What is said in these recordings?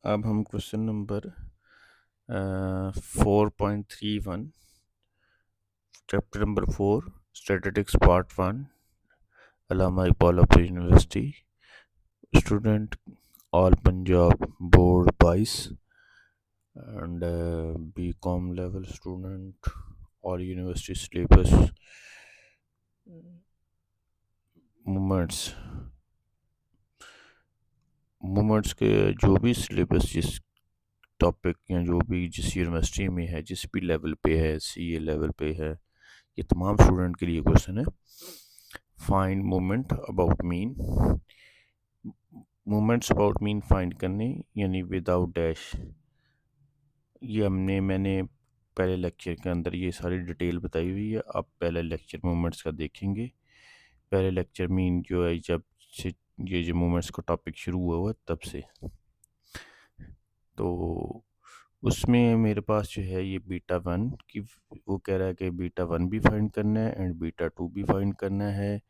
अब हम question number 4.31 chapter number 4 statistics part 1 Allama Iqbal open university student all Punjab board 22 and B.Com level student और university syllabus movements के जो भी सिलेबस जिस टॉपिक या जो भी जिस यूनिवर्सिटी में है, जिस भी लेवल पे है, सीए लेवल पे है, ये तमाम स्टूडेंट के लिए क्वेश्चन है। Find moment about mean. Moments about mean find करने यानी विदाउट डैश। ये मैंने पहले लेक्चर के अंदर ये सारी डिटेल बताई हुई है। आप पहले लेक्चर मोमेंट्स का देखेंगे। पहले लेक्चर मीन जो है जब से ये जो मोमेंट्स का टॉपिक शुरू हुआ तब से, तो उसमें मेरे पास जो है ये बीटा 1 की वो कह रहा है कि बीटा 1 भी फाइंड करना है एंड बीटा 2 भी फाइंड करना है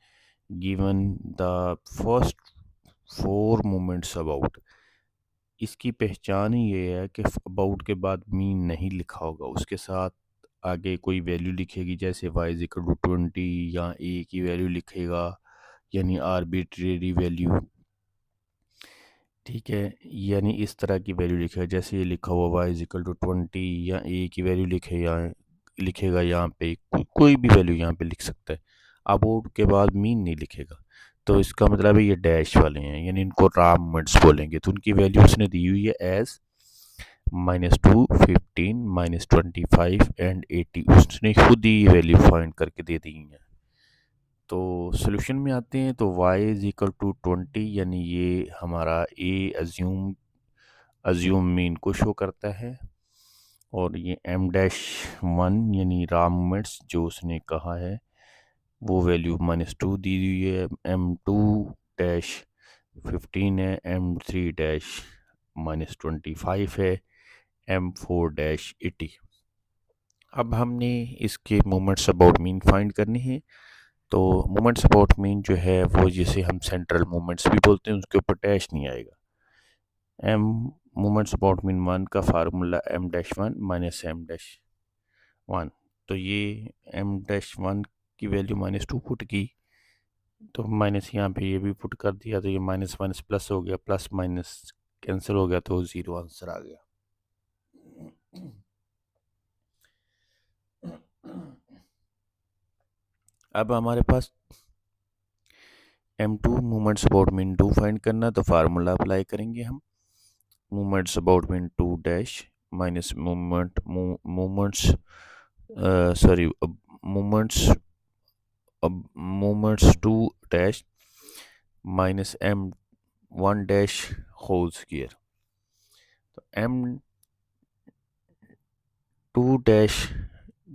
given the first 4 moments about. इसकी पहचान ही ये है कि अबाउट के बाद मीन नहीं लिखा होगा, उसके साथ आगे कोई वैल्यू लिखेगी, जैसे y इज इक्वल टू 20 या a की वैल्यू लिखेगा यानी आर्बिट्रेरी वैल्यू, ठीक है, यानी इस तरह की वैल्यू लिखेगा। जैसे ये लिखा हुआ y इज इक्वल टू 20 या a की वैल्यू लिखेगा यहाँ पे कोई भी वैल्यू यहाँ पे लिख सकता है। अबाउट के बाद मीन नहीं लिखेगा, तो इसका मतलब है ये डैश वाले हैं, यानी इनको रॉ मोमेंट्स बोलेंगे। तो उनकी वैल्यू उसने दी हुई है एज -2, 15, -25 एंड 80। उसने खुद ही वैल्यू फाइंड करके दे दी है। तो सोल्यूशन में आते हैं तो y इज इक्वल टू 20 यानी ये हमारा a अज्यूम मीन को शो करता है, और ये m-1 यानी रॉ मोमेंट्स जो उसने कहा है वो वैल्यू -2 दी हुई है, m2-15 है, m3-25 है, m4-80। अब हमने इसके मोमेंट्स अबाउट मीन फाइंड करने हैं। तो मोमेंट्स अबाउट मीन जो है वो जिसे हम सेंट्रल मोमेंट्स भी बोलते हैं, उसके ऊपर डैश नहीं आएगा। एम मोमेंट्स अबाउट मीन 1 का फार्मूला m-1 माइनस m-1। तो ये m-1 की वैल्यू -2 पुट की, तो माइनस यहाँ पे ये भी पुट कर दिया, तो ये माइनस माइनस प्लस हो गया, प्लस माइनस कैंसिल हो गया, तो 0 आंसर आ गया। अब हमारे पास m2 moments about mean 2 find करना, तो फार्मूला अप्लाई करेंगे हम। Moments about mean 2 dash minus moments moments 2 dash minus m1 dash whole square. तो m2 डैश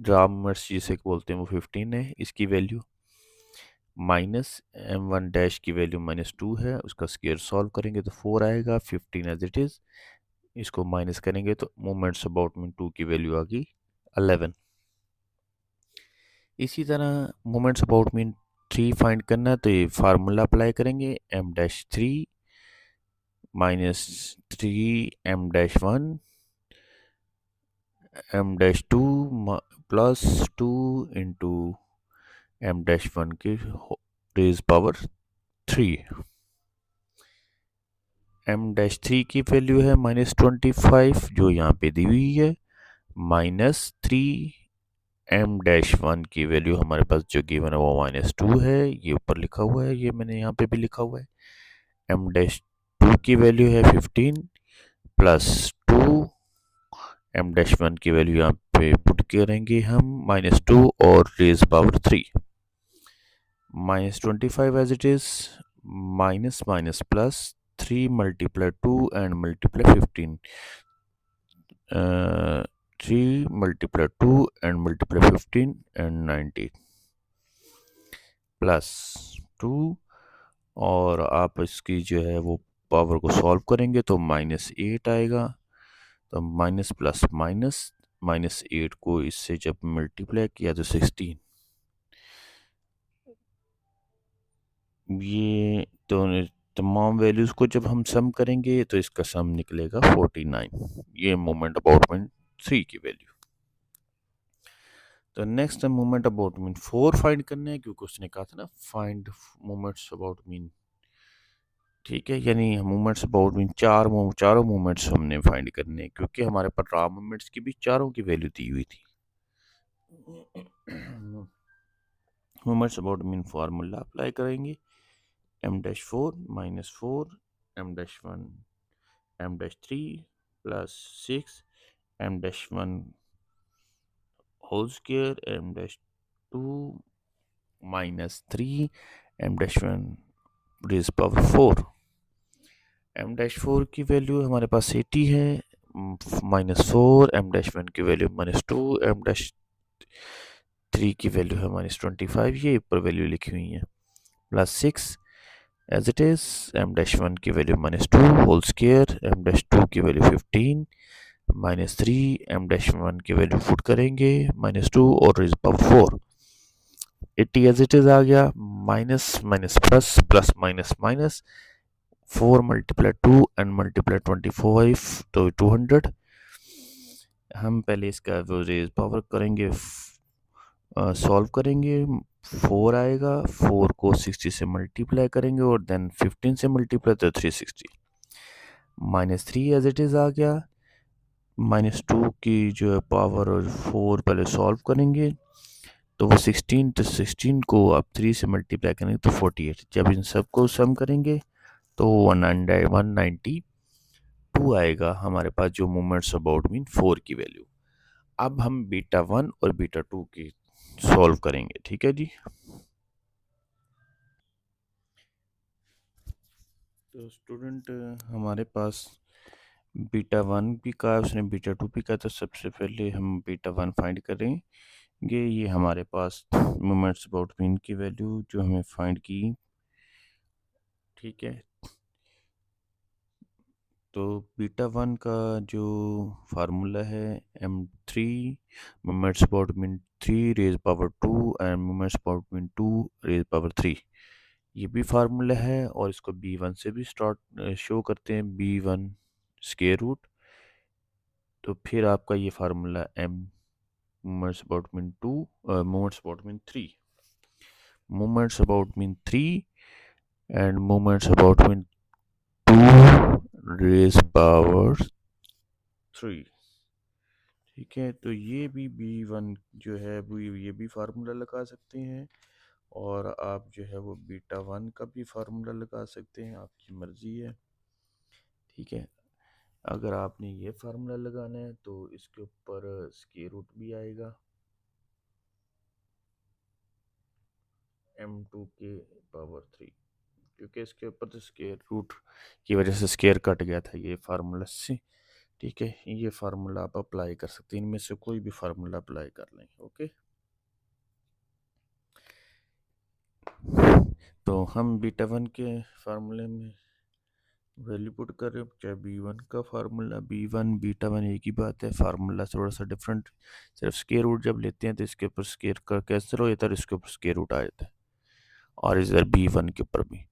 रॉ मोमेंट्स जिसे बोलते हैं वो 15 है, इसकी वैल्यू माइनस m1 डैश की वैल्यू -2 है, उसका स्क्वायर सॉल्व करेंगे तो 4 आएगा, 15 एज इट इज़, इसको माइनस करेंगे तो मोमेंट्स अबाउट मीन 2 की वैल्यू आ गई 11। इसी तरह मोमेंट्स अबाउट मीन 3 फाइंड करना है, तो ये फार्मूला अप्लाई करेंगे, m-3 minus 3 m-1 m-2 plus 2 into m-1 की रेज पावर 3। m-3 की वैल्यू है -25 जो यहाँ पे दी हुई है, -3 m-1 की वैल्यू हमारे पास जो गिवन है वो -2 है, ये ऊपर लिखा हुआ है, ये मैंने यहाँ पे भी लिखा हुआ है। m-2 की वैल्यू है 15 प्लस 2 m-1 की वैल्यू यहाँ पे पुट करेंगे हम -2 और raise power 3, -25 as it is, minus minus plus 3 multiply 2 and multiply 15, 3 multiply 2 and multiply 15 and 19 plus 2, और आप इसकी जो है वो पावर को सॉल्व करेंगे तो -8 आएगा। तो माइनस प्लस माइनस, -8 को इससे जब मल्टीप्लाई किया तो 16, ये तमाम वैल्यूज़ को जब हम सम करेंगे तो इसका सम निकलेगा 49। ये मोमेंट अबाउट मीन 3 की वैल्यू। तो नेक्स्ट है मोमेंट अबाउट मीन 4 फाइंड करना है, क्योंकि उसने कहा था ना फाइंड मोमेंट्स अबाउट मीन, ठीक है, यानी मोमेंट्स अबाउट मीन चारों मोमेंट्स हमने फाइंड करने हैं, क्योंकि हमारे पास रॉ मोमेंट्स की भी चारों की वैल्यू दी हुई थी। Moments about mean formula apply करेंगे, m-4 -4 m-1 m-3 plus 6 m-1 whole square m-2 -3 m-1 raise power 4। m-4 की वैल्यू हमारे पास 80 है, -4 m-1 की वैल्यू -2 m-3 की वैल्यू है -25, ये ऊपर वैल्यू लिखी हुई है, plus 6 as it is, m-1 की वैल्यू -2 होल स्क्वायर, m-2 की वैल्यू 15 -3 m-1 की वैल्यू पुट करेंगे -2 और raise power 4। 80 as it is आ गया, minus minus plus plus minus minus, 4 multiply 2 and multiply 25 तो 200। हम पहले इसका वो रेज पावर करेंगे, सॉल्व करेंगे, 4 आएगा, 4 को 60 से मल्टीप्लाई करेंगे और देन 15 से मल्टीप्लाई तो 360, -3 एज इट इज़ आ गया, -2 की जो है पावर और 4 पहले सॉल्व करेंगे तो वो 16, तो 16 को आप 3 से मल्टीप्लाई करेंगे तो 48। जब इन सब को सम करेंगे तो 192 आएगा हमारे पास, जो मोमेंट्स अबाउट मीन 4 की वैल्यू। अब हम बीटा 1 और बीटा 2 की सॉल्व करेंगे, ठीक है जी। तो स्टूडेंट हमारे पास बीटा 1 भी का, उसने बीटा 2 भी का, तो सबसे पहले हम बीटा 1 फाइंड करेंगे। ये हमारे पास मोमेंट्स अबाउट मीन की वैल्यू जो हमें फाइंड की, ठीक है। तो बीटा 1 का जो फार्मूला है m3 moments about mean 3 raise power 2 and moments about mean 2 raise power 3, ये भी फार्मूला है। और इसको b1 से भी स्टार्ट शो करते हैं, b1 स्क्वायर रूट, तो फिर आपका ये formula m moments about mean 2 moments about mean 3 moments about mean 3 and moments about mean 2 raise power 3, ठीक है। तो ये भी b1 जो है वो ये भी फार्मूला लगा सकते हैं, और आप जो है वो बीटा 1 का भी फार्मूला लगा सकते हैं, आपकी मर्ज़ी है, ठीक है। अगर आपने ये फार्मूला लगाना है तो इसके ऊपर स्क्वायर रूट भी आएगा, m2 के पावर 3, क्योंकि इसके ऊपर तो स्क्वायर रूट की वजह से स्क्वायर कट गया था ये फार्मूला से, ठीक है। ये फार्मूला आप अप्लाई कर सकते हैं, इनमें से कोई भी फार्मूला अप्लाई कर लें, ओके। तो हम बीटा 1 के फार्मूले में वैल्यू पुट कर रहे हो, चाहे b1 का फार्मूला, b1 बीटा 1 एक ही बात है, फार्मूला थोड़ा सा डिफरेंट, सिर्फ स्क्वायर रूट जब लेते हैं तो इसके ऊपर स्क्वायर का कैंसिल हो जाता है, इसके ऊपर स्क्वायर रूट आ जाता है, और इधर b1 के ऊपर भी।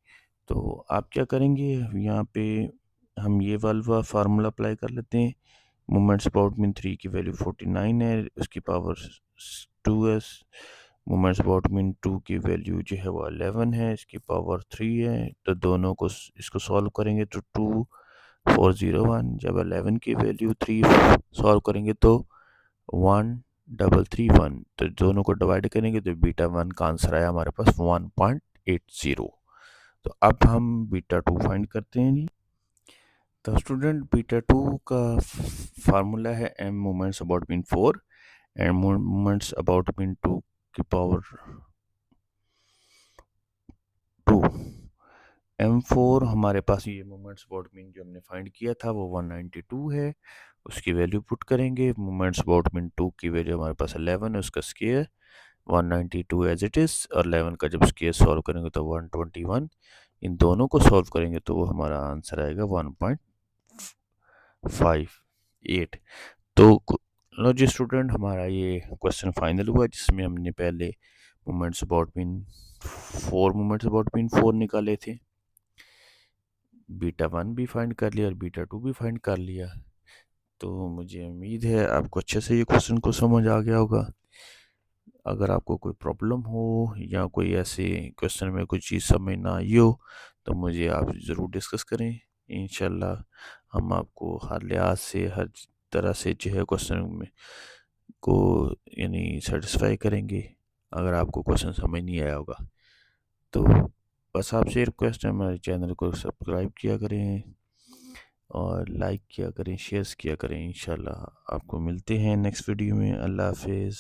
तो आप क्या करेंगे, यहाँ पे हम ये वाला फार्मूला अप्लाई कर लेते हैं। मोमेंट्स अबाउट मीन 3 की वैल्यू 49 है, उसकी power 2s, moments about mean 2 की वैल्यू जो है वो 11 है, इसकी पावर 3 है। तो दोनों को इसको सॉल्व करेंगे तो 2401, जब 11 की वैल्यू 3 सॉल्व करेंगे तो 1331, तो दोनों को डिवाइड करेंगे तो बीटा 1 का आंसर आया हमारे पास 1.80। तो अब हम बीटा 2 फाइंड करते हैं जी। तो स्टूडेंट बीटा 2 का फार्मूला है m moments about mean 4 and moments about mean 2 की पावर 2। m4 हमारे पास ये मोमेंट्स अबाउट मीन जो हमने फाइंड किया था वो 192 है, उसकी वैल्यू पुट करेंगे। मोमेंट्स अबाउट मीन 2 की वैल्यू हमारे पास 11 है, उसका स्क्वायर 192 एज इट इज़, और 11 का जब स्क्वायर सॉल्व करेंगे तो 121, इन दोनों को सॉल्व करेंगे तो वो हमारा आंसर आएगा 1.58। तो लो जी स्टूडेंट, हमारा ये क्वेश्चन फाइनल हुआ, जिसमें हमने पहले मोमेंट्स अबाउट मीन 4 निकाले थे, बीटा 1 भी फाइंड कर लिया और बीटा 2 भी फाइंड कर लिया। तो मुझे उम्मीद है आपको अच्छे से ये क्वेश्चन को समझ आ गया होगा। अगर आपको कोई प्रॉब्लम हो या कोई ऐसे क्वेश्चन में कोई चीज़ समझ ना आई हो तो मुझे आप ज़रूर डिस्कस करें। इंशाल्लाह हम आपको हर लिहाज से हर तरह से जो है क्वेश्चन में को यानी सेटिस्फाई करेंगे। अगर आपको क्वेश्चन समझ नहीं आया होगा तो बस आपसे रिक्वेस्ट है हमारे चैनल को सब्सक्राइब किया करें और लाइक किया करें, शेयर किया करें। इंशाल्लाह आपको मिलते हैं नेक्स्ट वीडियो में। अल्लाह हाफिज़।